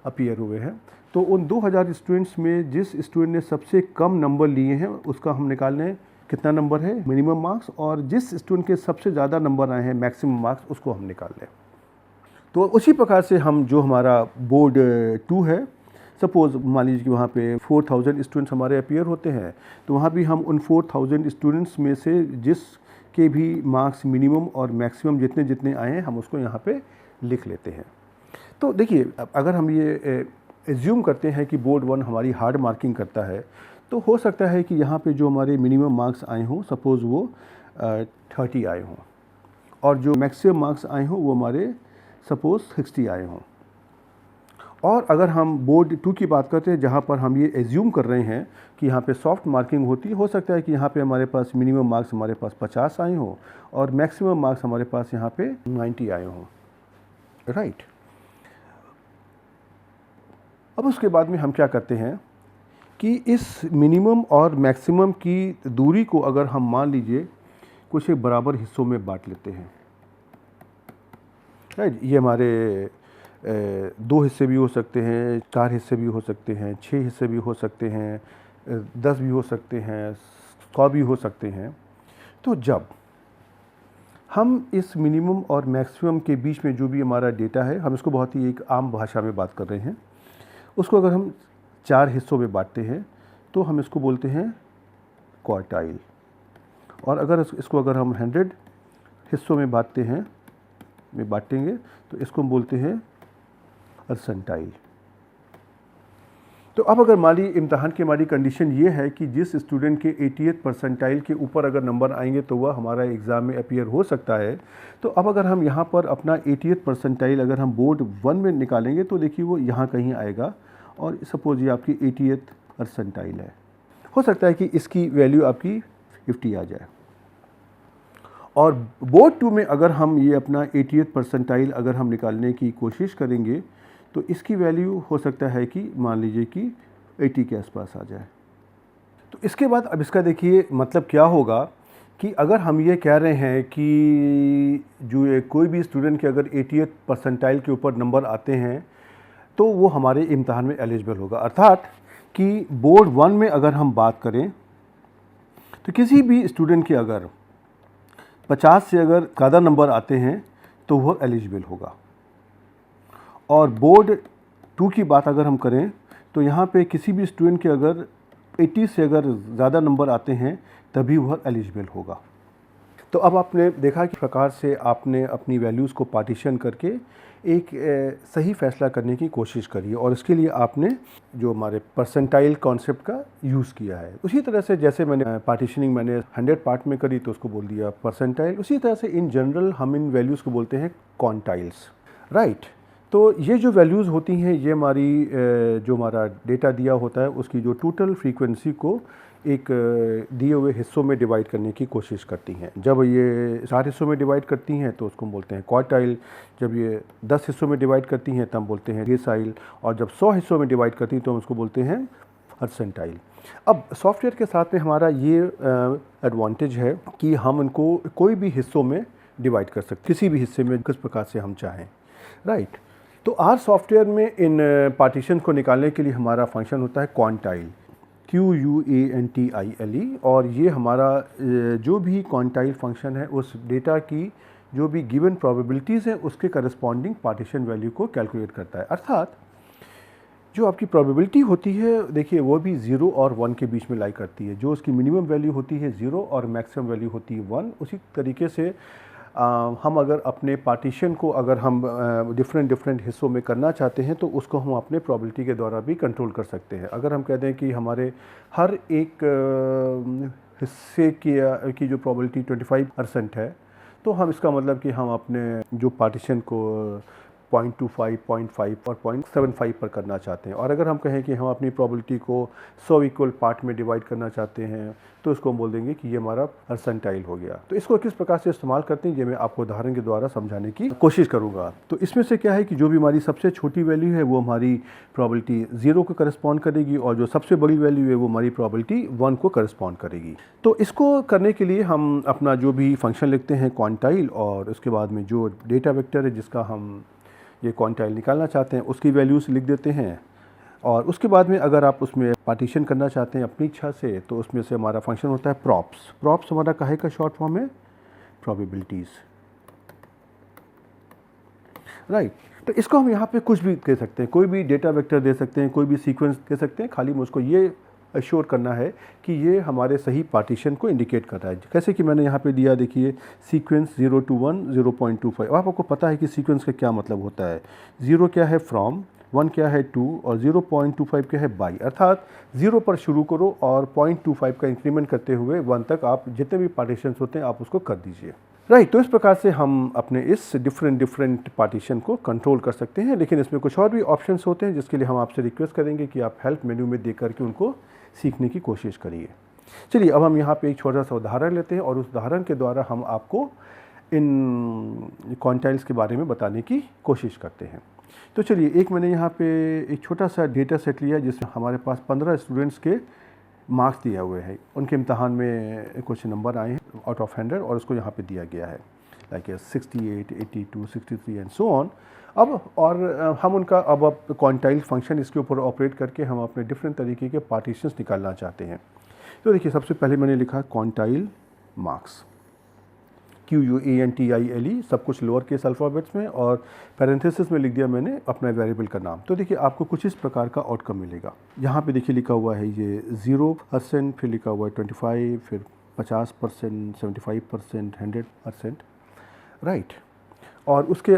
अपीयर हुए हैं, तो उन 2000 स्टूडेंट्स में जिस स्टूडेंट ने सबसे कम नंबर लिए हैं उसका हम निकाल लें कितना नंबर है मिनिमम मार्क्स, और जिस स्टूडेंट के सबसे ज़्यादा नंबर आए हैं मैक्सिमम मार्क्स उसको हम निकाल लें। तो उसी प्रकार से हम जो हमारा बोर्ड 2 है, सपोज़ मान लीजिए कि वहाँ पे 4000 स्टूडेंट्स हमारे अपीयर होते हैं, तो वहाँ भी हम उन 4000 स्टूडेंट्स में से जिसके भी मार्क्स मिनिमम और मैक्सिमम जितने जितने आए हैं हम उसको यहाँ पे लिख लेते हैं। तो देखिए, अगर हम ये एज्यूम करते हैं कि बोर्ड 1 हमारी हार्ड मार्किंग करता है, तो हो सकता है कि यहाँ पे जो हमारे मिनिमम मार्क्स आए हों सपोज़ वो 30 आए हों और जो मैक्सिमम मार्क्स आए हों वो हमारे सपोज़ 60 आए हों। और अगर हम बोर्ड 2 की बात करते हैं जहाँ पर हम ये एज्यूम कर रहे हैं कि यहाँ पे सॉफ्ट मार्किंग होती है, हो सकता है कि यहाँ पे हमारे पास मिनिमम मार्क्स हमारे पास 50 आए हों और मैक्सिमम मार्क्स हमारे पास यहाँ पे 90 आए हों, राइट। अब उसके बाद में हम क्या करते हैं कि इस मिनिमम और मैक्सिमम की दूरी को अगर हम मान लीजिए कुछ एक बराबर हिस्सों में बांट लेते हैं, राइट। ये हमारे 2 हिस्से भी हो सकते हैं, 4 हिस्से भी हो सकते हैं, 6 हिस्से भी हो सकते हैं, 10 भी हो सकते हैं, 100 भी हो सकते हैं। तो जब हम इस मिनिमम और मैक्सिमम के बीच में जो भी हमारा डेटा है, हम इसको बहुत ही एक आम भाषा में बात कर रहे हैं, उसको अगर हम 4 हिस्सों में बांटते हैं तो हम इसको बोलते हैं क्वार्टाइल। और अगर इसको अगर हम 100 हिस्सों में बांटेंगे तो इसको हम बोलते हैं परसेंटाइल। तो अब अगर हमारी इम्तहान की हमारी कंडीशन ये है कि जिस स्टूडेंट के 80th परसेंटाइल के ऊपर अगर नंबर आएंगे तो वह हमारा एग्ज़ाम में अपीयर हो सकता है। तो अब अगर हम यहाँ पर अपना 80th परसेंटाइल अगर हम बोर्ड 1 में निकालेंगे तो देखिए वो यहाँ कहीं आएगा, और सपोज ये आपकी 80th परसेंटाइल है। हो सकता है कि इसकी वैल्यू आपकी 50 आ जाए। और बोर्ड 2 में अगर हम ये अपना 80th परसेंटाइल अगर हम निकालने की कोशिश करेंगे तो इसकी वैल्यू हो सकता है कि मान लीजिए कि 80 के आसपास आ जाए। तो इसके बाद अब इसका देखिए मतलब क्या होगा कि अगर हम ये कह रहे हैं कि जो कोई भी स्टूडेंट के अगर 80th परसेंटाइल के ऊपर नंबर आते हैं तो वो हमारे इम्तहान में एलिजिबल होगा। अर्थात कि बोर्ड 1 में अगर हम बात करें तो किसी भी स्टूडेंट के अगर 50 से अगर ज़्यादा नंबर आते हैं तो वह एलिजिबल होगा। और बोर्ड 2 की बात अगर हम करें तो यहाँ पे किसी भी स्टूडेंट के अगर 80 से अगर ज़्यादा नंबर आते हैं तभी वह एलिजिबल होगा। तो अब आपने देखा कि प्रकार से आपने अपनी वैल्यूज़ को पार्टीशन करके एक सही फ़ैसला करने की कोशिश करी, और इसके लिए आपने जो हमारे परसेंटाइल कॉन्सेप्ट का यूज़ किया है। उसी तरह से जैसे मैंने पार्टीशनिंग मैंने 100 पार्ट में करी तो उसको बोल दिया परसेंटाइल, उसी तरह से इन जनरल हम इन वैल्यूज़ को बोलते हैं क्वांटाइल्स, राइट। तो ये जो वैल्यूज़ होती हैं ये हमारी जो हमारा डेटा दिया होता है उसकी जो टोटल फ्रीक्वेंसी को एक दिए हुए हिस्सों में डिवाइड करने की कोशिश करती हैं। जब ये 4 हिस्सों में डिवाइड करती हैं तो उसको हम बोलते हैं क्वार्टाइल, जब ये 10 हिस्सों में डिवाइड करती हैं तब हम बोलते हैं डेसाइल, और जब 100 हिस्सों में डिवाइड करती हैं तो हम उसको बोलते हैं परसेंटाइल। अब सॉफ्टवेयर के साथ में हमारा ये एडवांटेज है कि हम इनको कोई भी हिस्सों में डिवाइड कर सकते, किसी भी हिस्से में किस प्रकार से हम चाहें, राइट। तो आर सॉफ्टवेयर में इन पार्टीशन को निकालने के लिए हमारा फंक्शन होता है क्वांटाइल, QUANTILE, और ये हमारा जो भी क्वांटाइल फंक्शन है उस डेटा की जो भी गिवन प्रोबेबिलिटीज़ हैं उसके करस्पॉन्डिंग पार्टीशन वैल्यू को कैलकुलेट करता है। अर्थात जो आपकी प्रोबेबिलिटी होती है देखिए वो भी 0 और 1 के बीच में लाई करती है। जो उसकी मिनिमम वैल्यू होती है 0 और मैक्सिमम वैल्यू होती है 1। उसी तरीके से हम अगर अपने पार्टीशन को अगर हम डिफरेंट हिस्सों में करना चाहते हैं तो उसको हम अपने प्रोबेबिलिटी के द्वारा भी कंट्रोल कर सकते हैं। अगर हम कह दें कि हमारे हर एक हिस्से की जो प्रोबेबिलिटी 25% है तो हम इसका मतलब कि हम अपने जो पार्टीशन को 0.25, 0.5 और 0.75 पर करना चाहते हैं। और अगर हम कहें कि हम अपनी प्रोबेबिलिटी को 100 इक्वल पार्ट में डिवाइड करना चाहते हैं तो इसको हम बोल देंगे कि ये हमारा परसेंटाइल हो गया। तो इसको किस प्रकार से इस्तेमाल करते हैं ये मैं आपको उदाहरण के द्वारा समझाने की कोशिश करूंगा। तो इसमें से क्या है कि जो भी हमारी सबसे छोटी वैल्यू है वो हमारी प्रोबेबिलिटी 0 को करस्पॉन्ड करेगी, और जो सबसे बड़ी वैल्यू है वो हमारी प्रोबेबिलिटी 1 को करस्पॉन्ड करेगी। तो इसको करने के लिए हम अपना जो भी फंक्शन लिखते हैं क्वांटाइल, और उसके बाद में जो डेटा वेक्टर है जिसका हम ये क्वांटाइल निकालना चाहते हैं उसकी वैल्यूज़ लिख देते हैं। और उसके बाद में अगर आप उसमें पार्टीशन करना चाहते हैं अपनी इच्छा से तो उसमें से हमारा फंक्शन होता है प्रॉप्स। प्रॉप्स हमारा काहे का शॉर्ट फॉर्म है, प्रोबेबिलिटीज़, राइट। तो इसको हम यहाँ पे कुछ भी कह सकते हैं, कोई भी डेटा वेक्टर दे सकते हैं, कोई भी सीक्वेंस दे सकते हैं, खाली मुझको ये अश्योर करना है कि ये हमारे सही पार्टीशन को इंडिकेट कर रहा है। कैसे कि मैंने यहाँ पे दिया देखिए सीक्वेंस 0 to 1 0.25। आपको पता है कि सीक्वेंस का क्या मतलब होता है। 0 क्या है फ्रॉम, 1 क्या है टू, और 0.25 क्या है बाई। अर्थात 0 पर शुरू करो और 0.25 का इंक्रीमेंट करते हुए 1 तक आप जितने भी पार्टीशंस होते हैं आप उसको कर दीजिए, राइट। तो इस प्रकार से हम अपने इस डिफरेंट पार्टीशन को कंट्रोल कर सकते हैं। लेकिन इसमें कुछ और भी ऑप्शंस होते हैं जिसके लिए हम आपसे रिक्वेस्ट करेंगे कि आप हेल्प मेन्यू में देख करके उनको सीखने की कोशिश करिए। चलिए अब हम यहाँ पे एक छोटा सा उदाहरण लेते हैं और उस उदाहरण के द्वारा हम आपको इन क्वांटाइल्स के बारे में बताने की कोशिश करते हैं। तो चलिए एक मैंने यहाँ पे एक छोटा सा डेटा सेट लिया जिसमें हमारे पास 15 स्टूडेंट्स के मार्क्स दिए हुए हैं। उनके इम्तहान में कुछ नंबर आए हैं आउट ऑफ 100 और उसको यहाँ पे दिया गया है लाइक 68, 82, 63 एंड सो ऑन। अब और हम उनका अब क्वांटाइल फंक्शन इसके ऊपर ऑपरेट करके हम अपने डिफरेंट तरीके के पार्टीशंस निकालना चाहते हैं। तो देखिए सबसे पहले मैंने लिखा क्वांटाइल मार्क्स, QUANTILE, सब कुछ लोअर केस अल्फ़ाबेट्स में, और पैरेंथेसिस में लिख दिया मैंने अपना वेरिएबल का नाम। तो देखिए आपको कुछ इस प्रकार का आउटकम मिलेगा। यहाँ पे देखिए लिखा हुआ है ये 0%, फिर लिखा हुआ है 25, फिर 50%, 75%, 100%, राइट। और उसके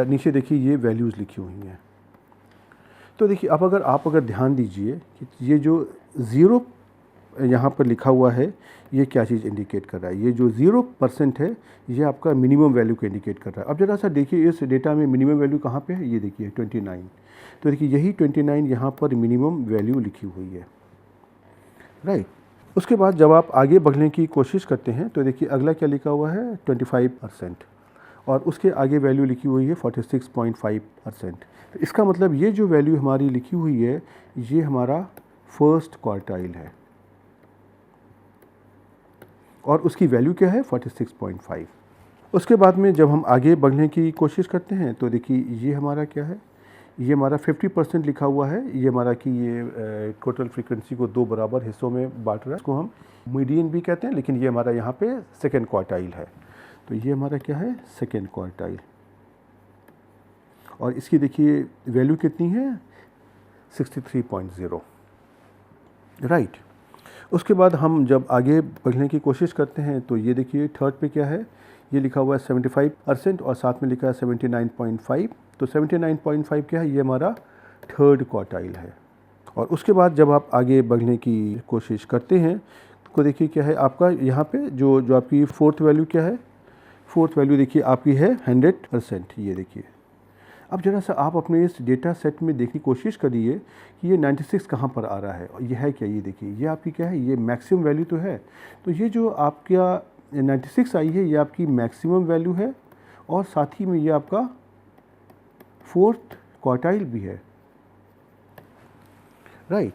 नीचे देखिए ये वैल्यूज़ लिखी हुई हैं। तो देखिए अब अगर आप ध्यान दीजिए कि ये जो 0 यहाँ पर लिखा हुआ है, ये क्या चीज़ इंडिकेट कर रहा है? ये जो 0% है, ये आपका मिनिमम वैल्यू को इंडिकेट कर रहा है। अब ज़रा सा देखिए इस डेटा में मिनिमम वैल्यू कहाँ पे है? ये देखिए 29। तो देखिए यही 29 यहाँ पर मिनिमम वैल्यू लिखी हुई है, राइट। उसके बाद जब आप आगे बढ़ने की कोशिश करते हैं तो देखिए अगला क्या लिखा हुआ है? 25%, और उसके आगे वैल्यू लिखी हुई है 46.5%। तो इसका मतलब ये जो वैल्यू हमारी लिखी हुई है, ये हमारा फर्स्ट क्वार्टाइल है, और उसकी वैल्यू क्या है? 46.5। उसके बाद में जब हम आगे बढ़ने की कोशिश करते हैं तो देखिए ये हमारा क्या है? ये हमारा 50% लिखा हुआ है। ये हमारा कि ये टोटल फ्रीक्वेंसी को 2 बराबर हिस्सों में बांट रहा है। इसको हम मीडियन भी कहते हैं, लेकिन ये हमारा यहाँ पे सेकेंड क्वार्टाइल है। तो ये हमारा क्या है? Second quartile. और इसकी देखिए वैल्यू कितनी है? 63.0, राइट। उसके बाद हम जब आगे बढ़ने की कोशिश करते हैं तो ये देखिए थर्ड पे क्या है? ये लिखा हुआ है 75% और साथ में लिखा है 79.5। तो 79.5 क्या है? ये हमारा थर्ड क्वार्टाइल है। और उसके बाद जब आप आगे बढ़ने की कोशिश करते हैं तो देखिए क्या है आपका यहाँ पे जो आपकी फोर्थ वैल्यू क्या है? फोर्थ वैल्यू देखिए आपकी है 100%। ये देखिए अब ज़रा सा आप अपने इस डेटा सेट में देखने की कोशिश करिए कि ये 96 कहाँ पर आ रहा है, और ये है क्या? ये देखिए ये आपकी क्या है? ये मैक्सिमम वैल्यू तो है। तो ये जो आपका 96 आई है, ये आपकी मैक्सिमम वैल्यू है, और साथ ही में ये आपका फोर्थ क्वार्टाइल भी है, राइट।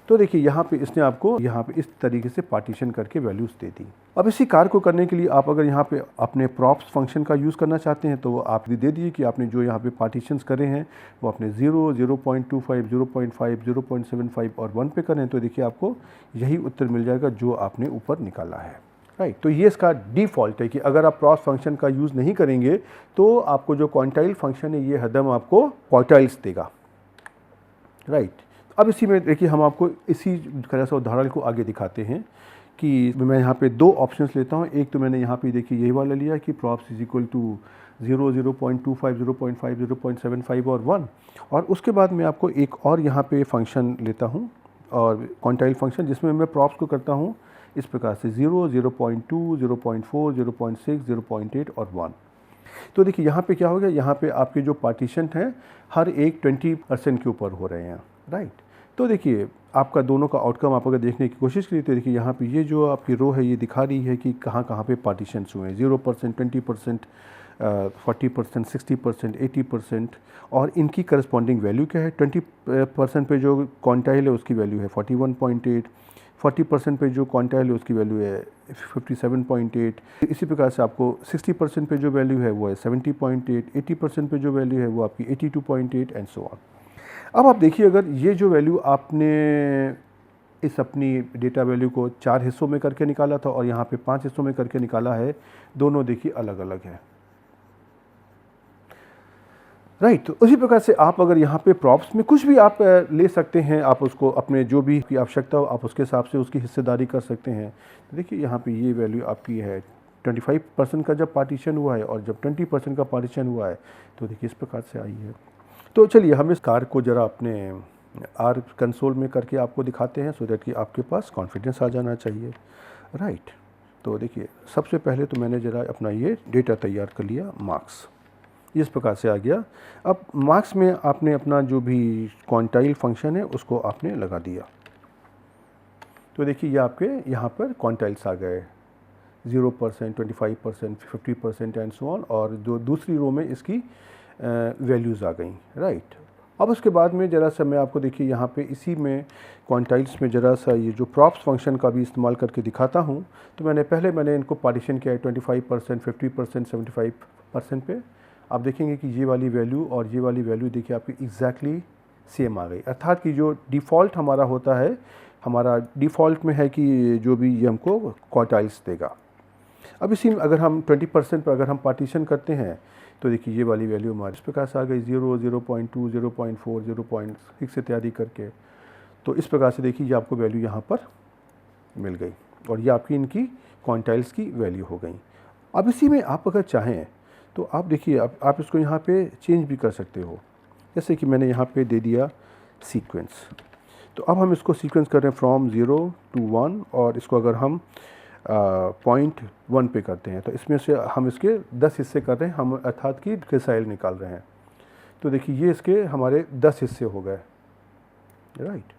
तो देखिए यहाँ पे इसने आपको यहाँ पे इस तरीके से पार्टीशन करके वैल्यूज़ दे दी। अब इसी कार्य को करने के लिए आप अगर यहाँ पे अपने प्रॉप्स फंक्शन का यूज़ करना चाहते हैं तो वो आप दे दीजिए कि आपने जो यहाँ पे पार्टीशंस करे हैं वो अपने 0, 0.25, 0.5, 0.75 और 1 पे करें। तो देखिए आपको यही उत्तर मिल जाएगा जो आपने ऊपर निकाला है, राइट। तो ये इसका डिफ़ॉल्ट है कि अगर आप प्रॉप्स फंक्शन का यूज़ नहीं करेंगे तो आपको जो क्वांटाइल फंक्शन है ये हरदम आपको क्वार्टाइल्स देगा, राइट। अब इसी में देखिए हम आपको इसी तरह से उदाहरण को आगे दिखाते हैं कि मैं यहाँ पे 2 ऑप्शंस लेता हूँ। एक तो मैंने यहाँ पे देखिए यही वाला लिया कि प्रॉप्स इज इक्वल टू 0, 0.25, 0.5, 0.75 और 1। और उसके बाद मैं आपको एक और यहाँ पे फंक्शन लेता हूँ और क्वांटाइल फंक्शन, जिसमें मैं प्रॉप्स को करता हूँ इस प्रकार से 0, 0.2, 0.4, 0.6, 0.8 और 1। तो देखिए यहाँ पे क्या हो गया? यहाँ पे आपके जो पार्टीशन हैं हर एक 20% के ऊपर हो रहे हैं, राइट। तो देखिए आपका दोनों का आउटकम आप अगर देखने की कोशिश करिए तो देखिए यहाँ पे ये जो आपकी रो है ये दिखा रही है कि कहाँ कहाँ पे पार्टीशंस हुए हैं। 0%, 20%, 40%, 60%, 80%, और इनकी करस्पॉन्डिंग वैल्यू क्या है? 20% पे जो क्वांटाइल है उसकी वैल्यू है 41.8, 40% पे जो क्वांटाइल है उसकी वैल्यू है 57.8। इसी प्रकार से आपको 60% पे जो वैल्यू है वो है 70.8, 80% पे जो वैल्यू है वो आपकी 82.8 एंड सो ऑन। अब आप देखिए अगर ये जो वैल्यू आपने इस अपनी डेटा वैल्यू को 4 हिस्सों में करके निकाला था और यहाँ पे 5 हिस्सों में करके निकाला है, दोनों देखिए अलग अलग है, राइट। तो उसी प्रकार से आप अगर यहाँ पे प्रॉप्स में कुछ भी आप ले सकते हैं, आप उसको अपने जो भी की आवश्यकता हो आप उसके हिसाब से उसकी हिस्सेदारी कर सकते हैं। तो देखिए यहाँ पे ये वैल्यू आपकी है 25% का जब पार्टीशन हुआ है, और जब 20% का पार्टीशन हुआ है तो देखिए इस प्रकार से आई है। तो चलिए हम इस कार्य को ज़रा अपने आर कंसोल में करके आपको दिखाते हैं, सो दैट कि आपके पास कॉन्फिडेंस आ जाना चाहिए, राइट। तो देखिए सबसे पहले तो मैंने ज़रा अपना ये डेटा तैयार कर लिया, मार्क्स इस प्रकार से आ गया। अब मार्क्स में आपने अपना जो भी क्वांटाइल फंक्शन है उसको आपने लगा दिया। तो देखिए ये आपके यहाँ पर क्वांटाइल्स आ गए 0%, 25%, 50% एंड सो ऑन, और जो दूसरी रो में इसकी वैल्यूज़ आ गई, राइट। अब उसके बाद में ज़रा सा मैं आपको देखिए यहाँ पे इसी में क्वांटाइल्स में ज़रा सा ये जो प्रॉप्स फंक्शन का भी इस्तेमाल करके दिखाता हूँ। तो मैंने इनको पार्टीशन किया है 25%, 50%, 75% पे। आप देखेंगे कि ये वाली वैल्यू और ये वाली वैल्यू देखिए आपकी एग्जैक्टली सेम आ गई, अर्थात कि जो डिफ़ॉल्ट हमारा होता है, हमारा डिफ़ॉल्ट में है कि जो भी ये हमको क्वार्टाइल्स देगा। अब इसी में अगर हम 20% पर अगर हम पार्टीशन करते हैं तो देखिए ये वाली वैल्यू हमारे इस प्रकार से आ गई 0, 0.2, 0.4, 0.6 इत्यादि करके। तो इस प्रकार से देखिए ये आपको वैल्यू यहाँ पर मिल गई, और ये आपकी इनकी क्वांटाइल्स की वैल्यू हो गई। अब इसी में आप अगर चाहें तो आप देखिए आप इसको यहाँ पे चेंज भी कर सकते हो। जैसे कि मैंने यहाँ पे दे दिया सीक्वेंस। तो अब हम इसको सीक्वेंस कर रहे हैं फ्रॉम 0 to 1, और इसको अगर हम पॉइंट 1 पे करते हैं तो इसमें से हम इसके 10 हिस्से कर रहे हैं, हम अर्थात कि डेसिमल निकाल रहे हैं। तो देखिए ये इसके हमारे 10 हिस्से हो गए, राइट।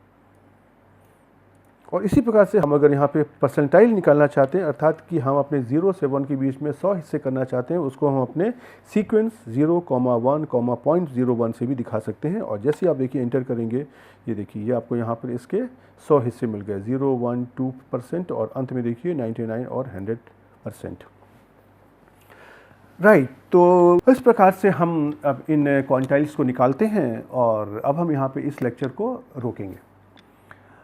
और इसी प्रकार से हम अगर यहाँ पे परसेंटाइल निकालना चाहते हैं, अर्थात कि हम अपने 0 से 1 के बीच में 100 हिस्से करना चाहते हैं, उसको हम अपने सीक्वेंस 0,1,0.01 से भी दिखा सकते हैं। और जैसे आप देखिए एंटर करेंगे, ये देखिए ये आपको यहाँ पर इसके 100 हिस्से मिल गए, 0, 1, 2% और अंत में देखिए 99 और 100%, राइट। तो इस प्रकार से हम अब इन क्वांटाइल्स को निकालते हैं, और अब हम यहाँ पे इस लेक्चर को रोकेंगे।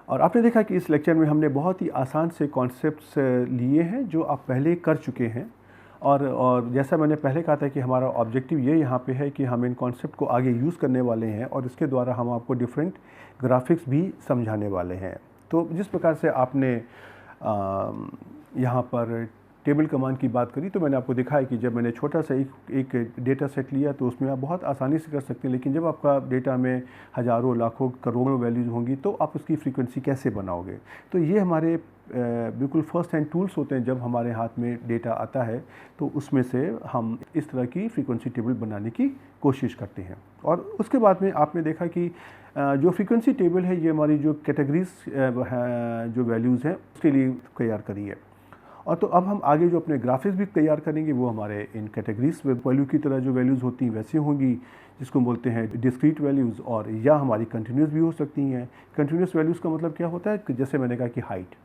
और आपने देखा कि इस लेक्चर में हमने बहुत ही आसान से कॉन्सेप्ट्स लिए हैं जो आप पहले कर चुके हैं, और जैसा मैंने पहले कहा था कि हमारा ऑब्जेक्टिव ये यहाँ पे है कि हम इन कॉन्सेप्ट को आगे यूज़ करने वाले हैं, और इसके द्वारा हम आपको डिफरेंट ग्राफिक्स भी समझाने वाले हैं। तो जिस प्रकार से आपने यहाँ पर टेबल कमांड की बात करी, तो मैंने आपको दिखाया कि जब मैंने छोटा सा एक डेटा सेट लिया तो उसमें आप बहुत आसानी से कर सकते हैं, लेकिन जब आपका डेटा में हज़ारों, लाखों, करोड़ों वैल्यूज़ होंगी तो आप उसकी फ्रीक्वेंसी कैसे बनाओगे। तो ये हमारे बिल्कुल फर्स्ट हैंड टूल्स होते हैं। जब हमारे हाथ में डेटा आता है तो उसमें से हम इस तरह की फ्रीक्वेंसी टेबल बनाने की कोशिश करते हैं। और उसके बाद में आपने देखा कि जो फ्रीक्वेंसी टेबल है ये हमारी जो कैटेगरीज जो वैल्यूज़ हैं उसके लिए तैयार करी है। और तो अब हम आगे जो अपने ग्राफिक्स भी तैयार करेंगे वो हमारे इन कैटेगरीज वैल्यू की तरह जो वैल्यूज़ होती हैं वैसी होंगी, जिसको बोलते हैं डिस्क्रीट वैल्यूज़, और या हमारी कंटिन्यूस भी हो सकती हैं। कंटिन्यूस वैल्यूज़ का मतलब क्या होता है कि जैसे मैंने कहा कि हाइट,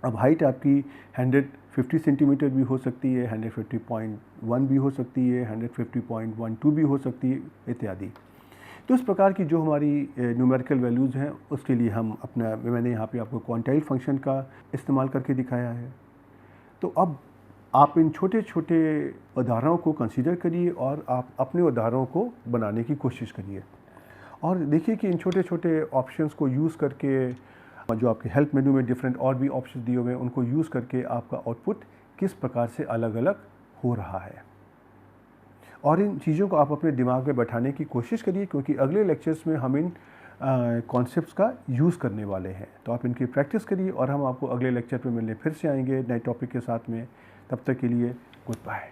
अब हाइट आपकी 150 सेंटीमीटर भी हो सकती है, 150.1 भी हो सकती है, 150.12 भी हो सकती है, इत्यादि। तो इस प्रकार की जो हमारी न्यूमेरिकल वैल्यूज़ हैं उसके लिए हम मैंने यहाँ पे आपको क्वांटाइल फंक्शन का इस्तेमाल करके दिखाया है। तो अब आप इन छोटे छोटे उदाहरणों को कंसीडर करिए और आप अपने उदाहरणों को बनाने की कोशिश करिए, और देखिए कि इन छोटे छोटे ऑप्शंस को यूज़ करके, जो आपके हेल्प मेन्यू में डिफरेंट और भी ऑप्शन दिए हुए हैं, उनको यूज़ करके आपका आउटपुट किस प्रकार से अलग अलग हो रहा है। और इन चीज़ों को आप अपने दिमाग में बैठाने की कोशिश करिए, क्योंकि अगले लेक्चर्स में हम इन कॉन्सेप्ट्स का यूज़ करने वाले हैं। तो आप इनकी प्रैक्टिस करिए, और हम आपको अगले लेक्चर पे मिलने फिर से आएंगे नए टॉपिक के साथ में। तब तक के लिए गुड बाय।